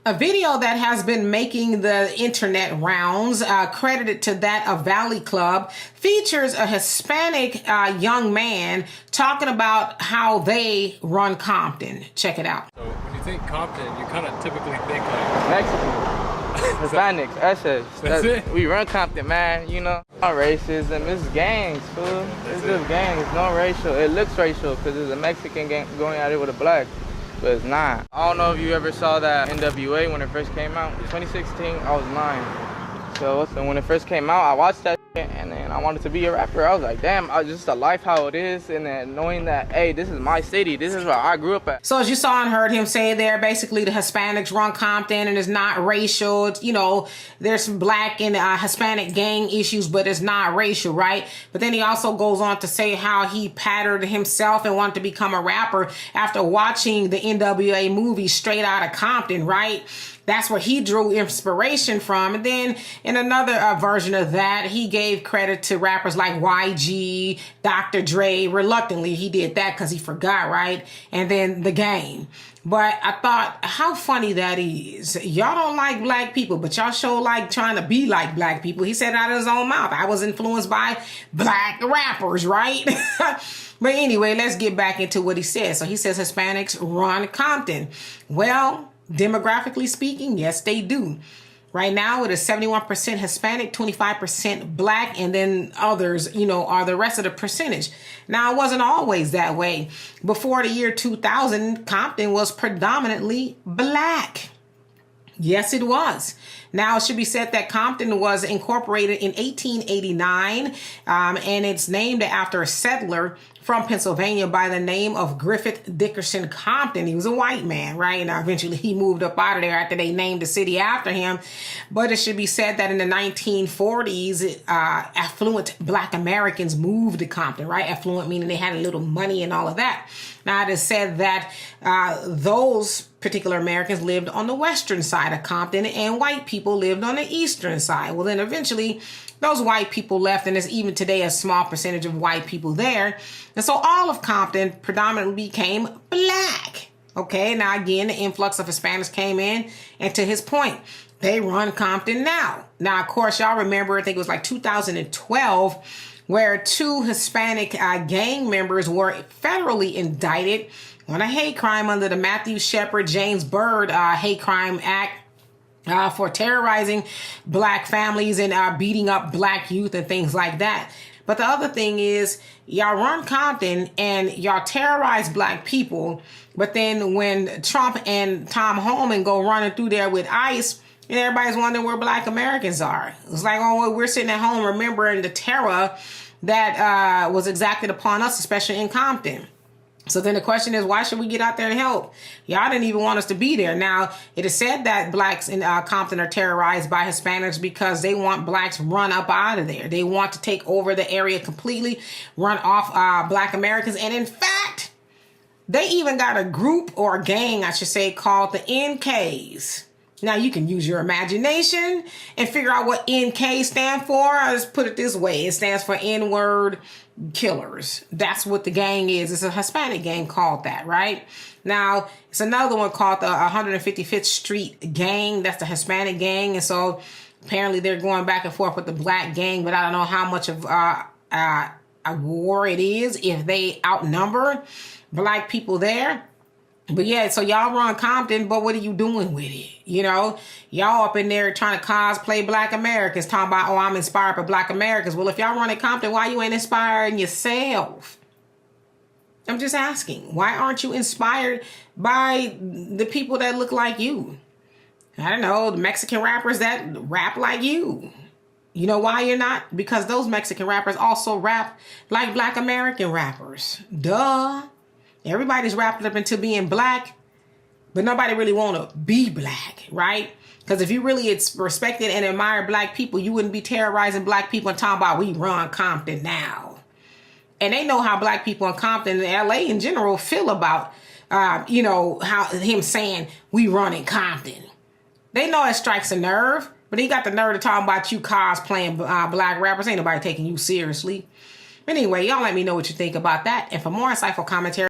A video that has been making the internet rounds, credited to that of Valley Club, features a Hispanic young man talking about how they run Compton. Check it out. So when you think Compton, you kind of typically think like Mexican, Hispanics, That's it? We run Compton, man, you know. No racism, it's gangs, fool. It's just gangs, no racial. It looks racial because there's a Mexican gang going at it with a black. But it's not. I don't know if you ever saw that NWA when it first came out. 2016, I was 9. So when it first came out, I watched that shit, and then I wanted to be a rapper. I was like, damn, just the life how it is, and then knowing that, hey, this is my city, this is where I grew up at. So as you saw and heard him say there, basically the Hispanics run Compton and it's not racial. It's, you know, there's some black and Hispanic gang issues, but it's not racial, right? But then he also goes on to say how he patterned himself and wanted to become a rapper after watching the NWA movie Straight Outta Compton, right? That's where he drew inspiration from. And then in another version of that, he gave credit to rappers like YG, Dr. Dre. Reluctantly, he did that because he forgot, right? And then The Game. But I thought, how funny that is. Y'all don't like black people, but y'all sure like trying to be like black people. He said it out of his own mouth. I was influenced by black rappers, right? But anyway, let's get back into what he says. So he says Hispanics run Compton. Well, demographically speaking, yes, they do. Right now, it is 71% Hispanic, 25% black, and then others, you know, are the rest of the percentage. Now, it wasn't always that way. Before the year 2000, Compton was predominantly black. Yes, it was. Now, it should be said that Compton was incorporated in 1889, and it's named after a settler from Pennsylvania by the name of Griffith Dickerson Compton. He was a white man, right? Now, eventually he moved up out of there after they named the city after him. But it should be said that in the 1940s, affluent black Americans moved to Compton, right? Affluent meaning they had a little money and all of that. Now, it is said that those particular Americans lived on the western side of Compton and white people lived on the eastern side. Well, then eventually those white people left, and there's even today a small percentage of white people there. And so all of Compton predominantly became black. Okay, now again, the influx of Hispanics came in, and to his point, they run Compton now. Now, of course, y'all remember, I think it was like 2012, where 2 Hispanic gang members were federally indicted on a hate crime under the Matthew Shepard, James Byrd Hate Crime Act. For terrorizing black families and beating up black youth and things like that. But the other thing is, y'all run Compton and y'all terrorize black people. But then when Trump and Tom Homan go running through there with ICE, and everybody's wondering where black Americans are. It's like, oh, we're sitting at home remembering the terror that was exacted upon us, especially in Compton. So then the question is, why should we get out there and help? Y'all didn't even want us to be there. Now, it is said that blacks in Compton are terrorized by Hispanics because they want blacks run up out of there. They want to take over the area completely, run off black Americans. And in fact, they even got a group or a gang, I should say, called the NKs. Now, you can use your imagination and figure out what NK stand for. Let's put it this way. It stands for N-word killers. That's what the gang is. It's a Hispanic gang called that, right? Now, it's another one called the 155th Street Gang. That's the Hispanic gang. And so apparently they're going back and forth with the black gang, but I don't know how much of a war it is if they outnumber black people there. But yeah, so y'all run Compton, but what are you doing with it? You know, y'all up in there trying to cosplay black Americans, talking about, oh, I'm inspired by black Americans. Well, if y'all running Compton, why you ain't inspiring yourself? I'm just asking, why aren't you inspired by the people that look like you? I don't know, the Mexican rappers that rap like you. You know why you're not? Because those Mexican rappers also rap like black American rappers. Duh. Everybody's wrapped up into being black, but nobody really want to be black, right? Because if you really respected and admired black people, you wouldn't be terrorizing black people and talking about we run Compton now. And they know how black people in Compton and LA in general feel about, you know, how him saying we run in Compton. They know it strikes a nerve, but he got the nerve to talk about you cosplaying black rappers. Ain't nobody taking you seriously. Anyway, y'all let me know what you think about that. And for more insightful commentary,